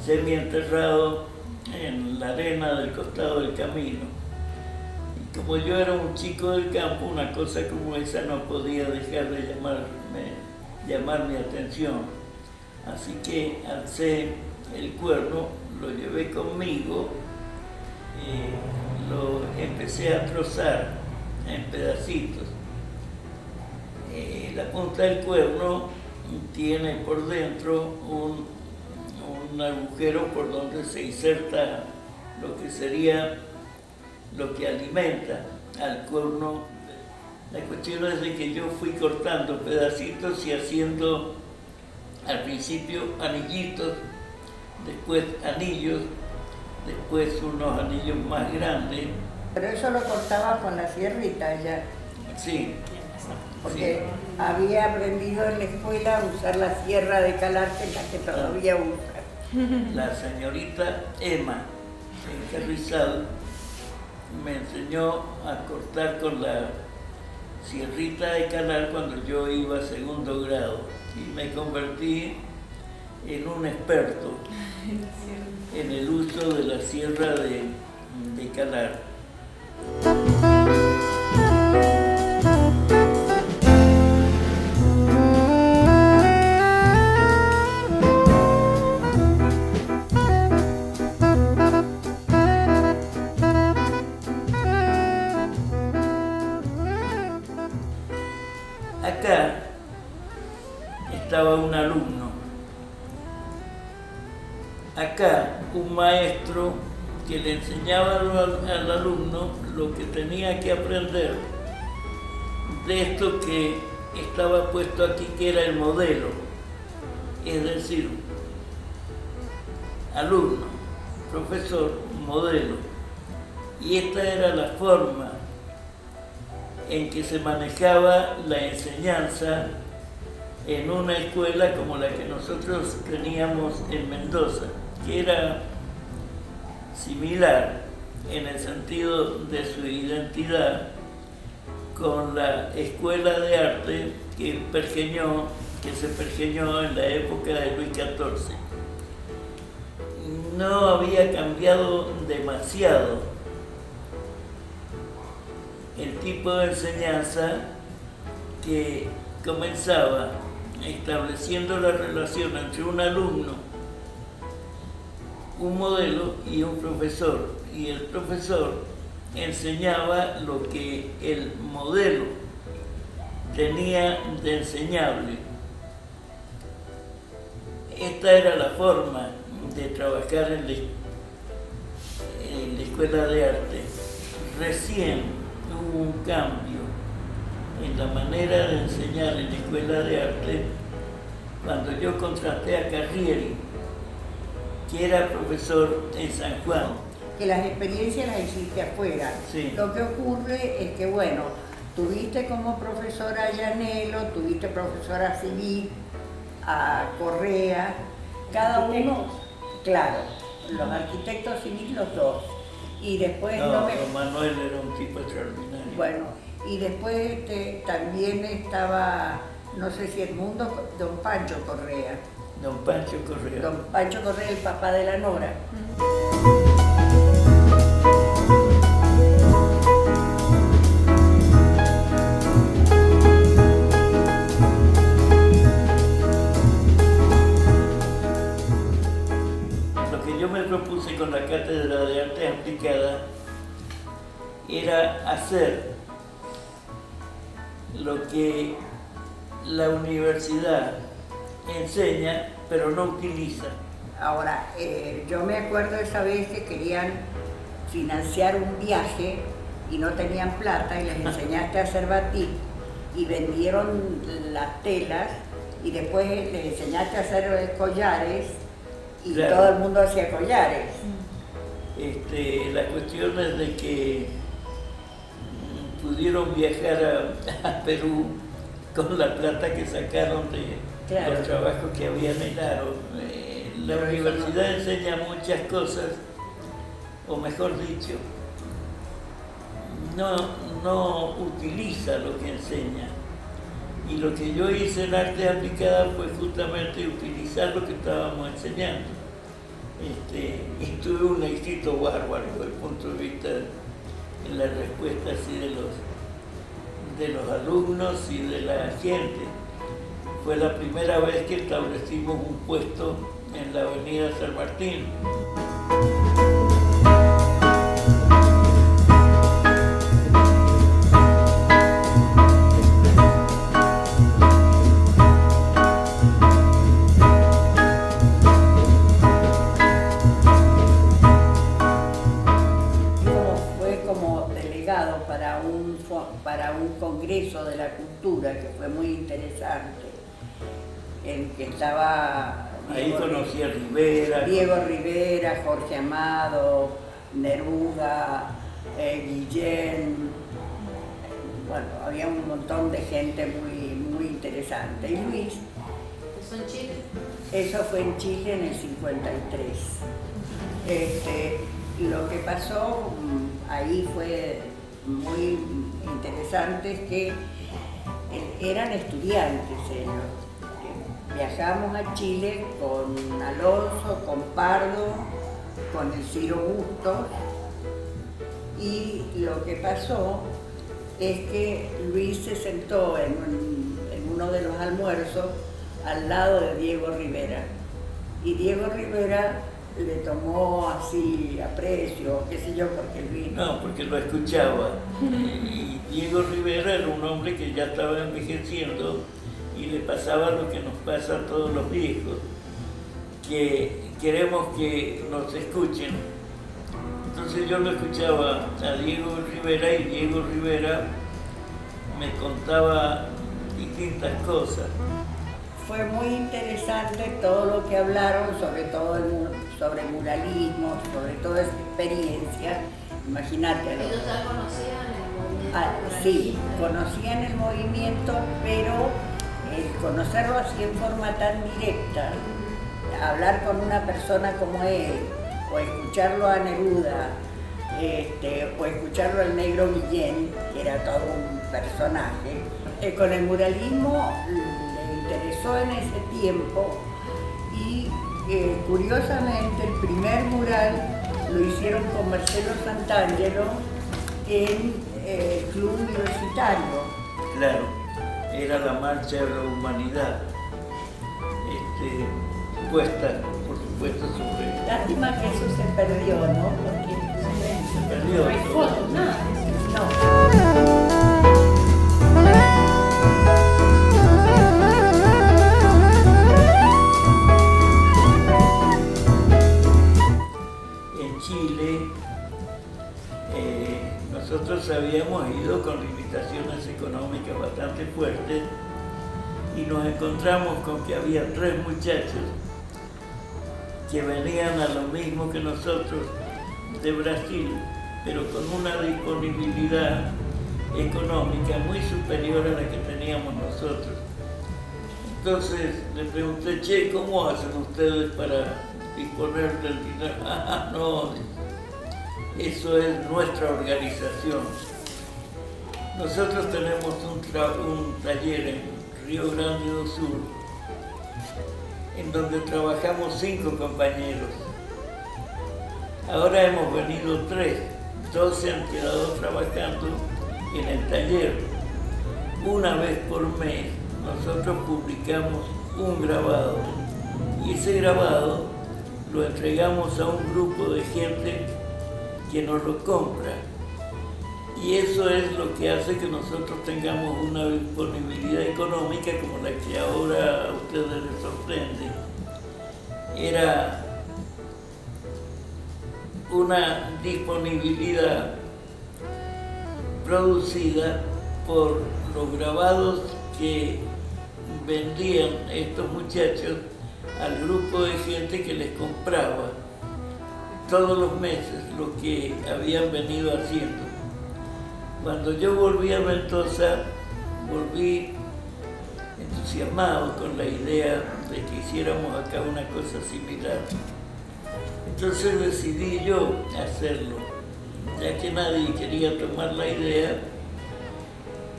semienterrado en la arena del costado del camino. Y como yo era un chico del campo, una cosa como esa no podía dejar de llamar mi atención. Así que alcé el cuerno, lo llevé conmigo, lo empecé a trozar en pedacitos. La punta del cuerno tiene por dentro un agujero por donde se inserta lo que sería lo que alimenta al cuerno. La cuestión es de que yo fui cortando pedacitos y haciendo al principio anillitos, después anillos, después unos anillos más grandes. Pero eso lo cortaba con la sierrita ya. Sí. Porque Sí. había aprendido en la escuela a usar la sierra de calar, que es la que todavía usa. La señorita Emma, en Carrizal, me enseñó a cortar con la sierrita de calar cuando yo iba a segundo grado y me convertí en un experto en el uso de la sierra de calar. Acá estaba un alumno, acá un maestro que le enseñaba al alumno lo que tenía que aprender de esto que estaba puesto aquí, que era el modelo, es decir, alumno, profesor, modelo. Y esta era la forma en que se manejaba la enseñanza en una escuela como la que nosotros teníamos en Mendoza, que era similar en el sentido de su identidad con la escuela de arte que se pergeñó en la época de Luis XIV. No había cambiado demasiado el tipo de enseñanza, que comenzaba estableciendo la relación entre un alumno, un modelo y un profesor. Y el profesor enseñaba lo que el modelo tenía de enseñable. Esta era la forma de trabajar en la escuela de arte. Recién hubo un cambio en la manera de enseñar en la escuela de arte cuando yo contraté a Carrieri, que era profesor en San Juan. Que las experiencias las hiciste afuera. Sí. Lo que ocurre es que, bueno, tuviste como profesora a Llanelo, tuviste profesora civil a Correa, cada uno, claro, los arquitectos civiles los dos. Y después Don Manuel era un tipo extraordinario. Bueno, y después también estaba, no sé si Edmundo, don Pancho Correa. Don Pancho Correa. Don Pancho Correa, el papá de la Nora. Lo que yo me propuse con la Cátedra de Artes Aplicadas era hacer lo que la universidad enseña, pero no utiliza. Ahora, yo me acuerdo esa vez que querían financiar un viaje y no tenían plata y les enseñaste a hacer batik y vendieron las telas y después les enseñaste a hacer collares y claro, todo el mundo hacía collares. La cuestión es de que pudieron viajar a Perú con la plata que sacaron de claro, los trabajos que habían en Aro. La universidad enseña muchas cosas, o mejor dicho, no utiliza lo que enseña. Y lo que yo hice en Arte Aplicada fue justamente utilizar lo que estábamos enseñando. Y tuve un éxito bárbaro desde el punto de vista en la respuesta así de los alumnos y de la gente. Fue la primera vez que establecimos un puesto en la avenida San Martín. Para un congreso de la cultura que fue muy interesante, en que estaba ahí conocí a Rivera, Diego Rivera, Jorge Amado, Neruda, Guillén, bueno, había un montón de gente muy interesante. Y Luis, ¿Eso en Chile? Eso fue en Chile en el 53. Lo que pasó ahí fue muy interesante, es que eran estudiantes ellos. Viajamos a Chile con Alonso, con Pardo, con el Ciro Bustos, y lo que pasó es que Luis se sentó en uno de los almuerzos al lado de Diego Rivera, y Diego Rivera le tomó así aprecio, qué sé yo, porque Luis... No, porque lo escuchaba. Y Diego Rivera era un hombre que ya estaba envejeciendo y le pasaba lo que nos pasa a todos los viejos, que queremos que nos escuchen. Entonces yo lo escuchaba a Diego Rivera y Diego Rivera me contaba distintas cosas. Fue muy interesante todo lo que hablaron, sobre todo sobre muralismo, sobre toda esa experiencia. Imagínate. ¿Ellos ya conocían el movimiento? Sí, conocían el movimiento, pero el conocerlo así en forma tan directa, hablar con una persona como él, o escucharlo a Neruda, o escucharlo al Negro Guillén, que era todo un personaje. Con el muralismo le interesó en ese tiempo, y curiosamente el primer mural lo hicieron con Marcelo Santangelo en el Club Universitario. Claro, era la marcha de la humanidad, puesta, por supuesto, sobre... Lástima que eso se perdió, ¿no? Porque Se perdió. No hay fotos, nada. no. En Chile, nosotros habíamos ido con limitaciones económicas bastante fuertes y nos encontramos con que había 3 muchachos que venían a lo mismo que nosotros de Brasil, pero con una disponibilidad económica muy superior a la que teníamos nosotros. Entonces le pregunté, che, ¿cómo hacen ustedes para disponer del dinero? Ah, no, eso es nuestra organización. Nosotros tenemos un taller en Río Grande do Sul, en donde trabajamos 5 compañeros. Ahora hemos venido 3, 2 se han quedado trabajando en el taller. Una vez por mes nosotros publicamos un grabado, y ese grabado lo entregamos a un grupo de gente que nos lo compra. Y eso es lo que hace que nosotros tengamos una disponibilidad económica como la que ahora a ustedes les sorprende. Era una disponibilidad producida por los grabados que vendían estos muchachos al grupo de gente que les compraba todos los meses lo que habían venido haciendo. Cuando yo volví a Mendoza, volví entusiasmado con la idea de que hiciéramos acá una cosa similar. Entonces decidí yo hacerlo. Ya que nadie quería tomar la idea,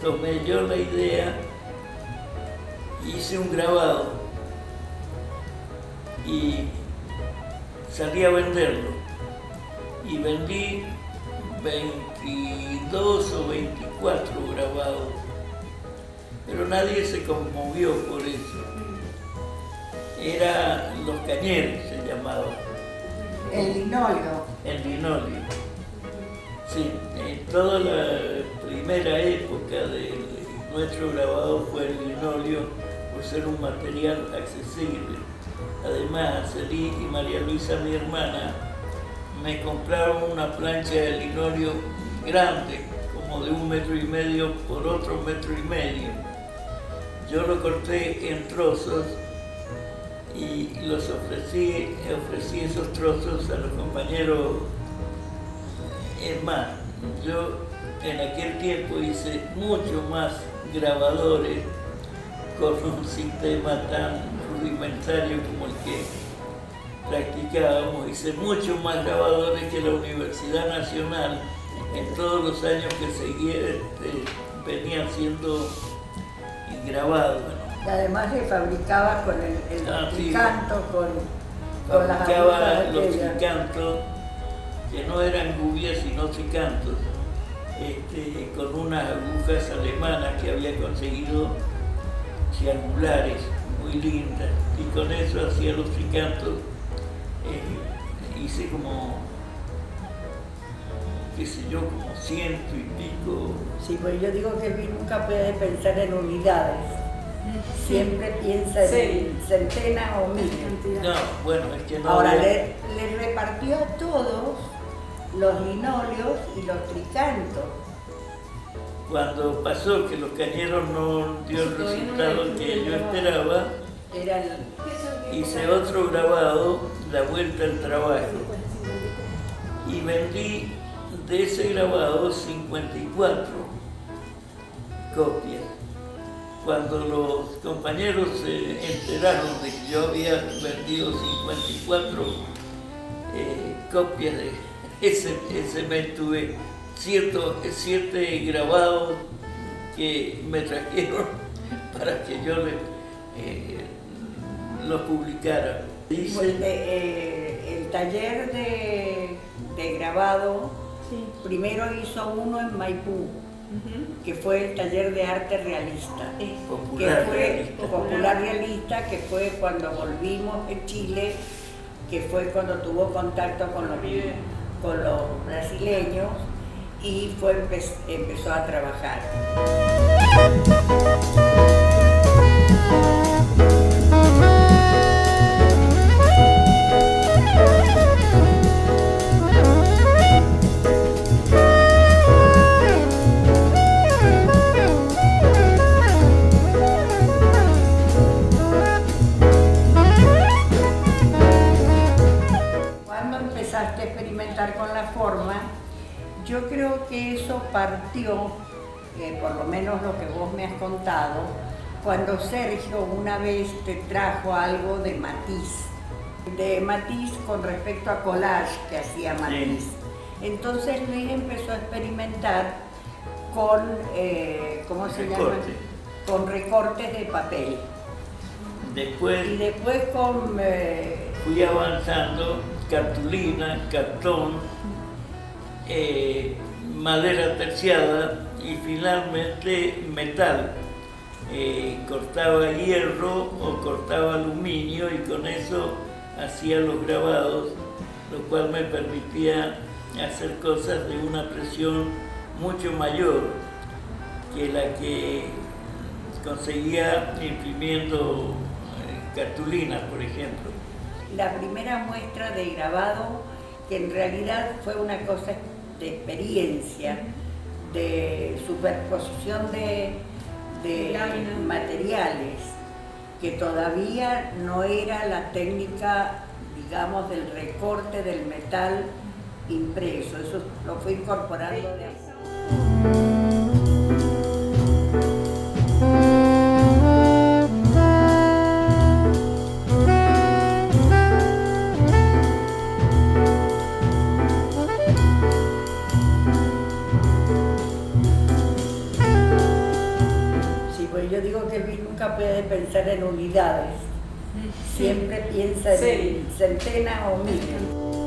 tomé yo la idea, hice un grabado y salí a venderlo y vendí 22 o 24 grabados, pero nadie se conmovió por eso. Era Los Cañeros, se llamaba. El linóleo. El linóleo. Sí, en toda la primera época de nuestro grabado fue el linóleo por ser un material accesible. Además, Celí y María Luisa, mi hermana, me compraron una plancha de linóleo grande, como de 1,5 metros por otro 1,5 metros. Yo lo corté en trozos y los ofrecí esos trozos a los compañeros. Es más, yo en aquel tiempo hice mucho más grabadores con un sistema tan rudimentario como el que practicábamos. Hice mucho más grabadores que la Universidad Nacional en todos los años que seguían, venían siendo grabados. Y además se fabricaba con el Sí. tricanto, con las Fabricaba agujas los aquellas. tricantos, que no eran gubias sino tricantos, con unas agujas alemanas que había conseguido, triangulares, muy lindas, y con eso hacía los tricantos. Hice como, qué sé yo, como 100 y pico. Sí, pues yo digo que Luis nunca puede pensar en unidades. Siempre piensa en centenas o miles. No, bueno, es que no. Ahora había- le repartió a todos los linóleos y los tricantos. Cuando pasó que Los Cañeros no dio el resultado que yo esperaba, Era el, hice otro grabado, La Vuelta al Trabajo, y vendí de ese grabado 54 copias. Cuando los compañeros se enteraron de que yo había vendido 54 copias de ese mes, tuve 7 grabados que me trajeron para que yo los publicara. el taller de grabado, primero hizo uno en Maipú, que fue el taller de arte realista, que Popular fue realista. popular realista, que fue cuando volvimos de Chile, que fue cuando tuvo contacto con los brasileños y empezó a trabajar. Cuando empezaste a experimentar con la forma, yo creo que eso partió, por lo menos lo que vos me has contado, cuando Sergio una vez te trajo algo de Matisse con respecto a collage que hacía Matisse. Entonces Luis empezó a experimentar con, ¿cómo se llama? Recorte. Con recortes de papel. Después Y después con fui avanzando, cartulina, cartón, madera terciada y finalmente metal. Cortaba hierro o cortaba aluminio y con eso hacía los grabados, lo cual me permitía hacer cosas de una presión mucho mayor que la que conseguía imprimiendo cartulinas, por ejemplo. la primera muestra de grabado, que en realidad fue una cosa de experiencia, de superposición de materiales, que todavía no era la técnica, digamos, del recorte del metal impreso. Eso lo fue incorporando de a poco. Sí, pues yo digo que Luis nunca puede pensar en unidades. Siempre piensa Sí. en centenas o miles.